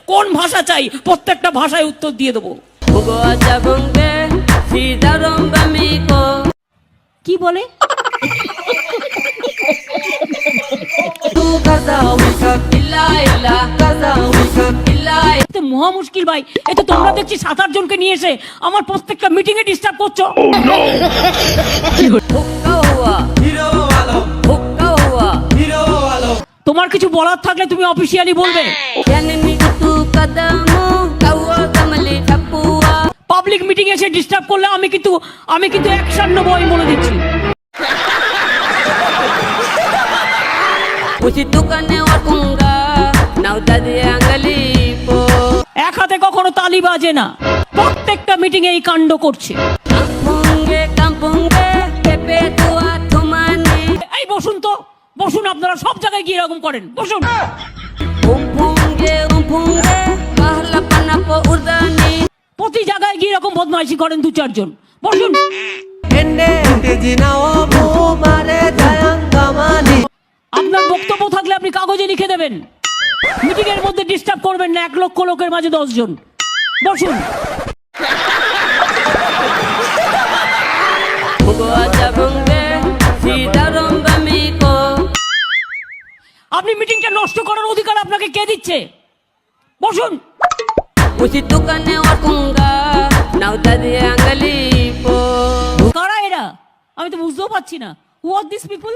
কোন ভাষা চাই প্রত্যেকটা ভাষায় উত্তর দিয়ে দেবো। কি বলে? মহা মুশকিল ভাই, এই তো তোমরা দেখছি 7-8 জনকে নিয়ে এসে আমার প্রত্যেকটা মিটিং এ ডিস্টার্ব করছো। তোমার কিছু বলার থাকলে তুমি অফিসিয়ালি বলবে। পাবলিক মিটিং এসে ডিস্টার্ব করলে আমি কিন্তু অ্যাকশন নেবো, আমি বলে দিচ্ছি। এক হাতে কখনো তালি বাজে না, প্রত্যেকটা মিটিং এ এই কাণ্ড করছে। এই বসুন তো, বসুন, আপনারা সব জায়গায় গিয়ে এরকম করেন, বসুন। প্রতি জায়গায় গিয়ে এরকম বদমাইশি করেন 2-4 জন, বসুন। আপনার বক্তব্য থাকলে আপনি কাগজে লিখে দেবেন। মিটিং এর মধ্যে ডিস্টার্ব করবেন না, 1 লক্ষ লোকের মাঝে 10 জন, বসুন। আপনি মিটিংটা নষ্ট করার অধিকার আপনাকে কে দিচ্ছে? বসুন। কারা এরা? আমি তো বুঝতেও পারছি না। Who are these people?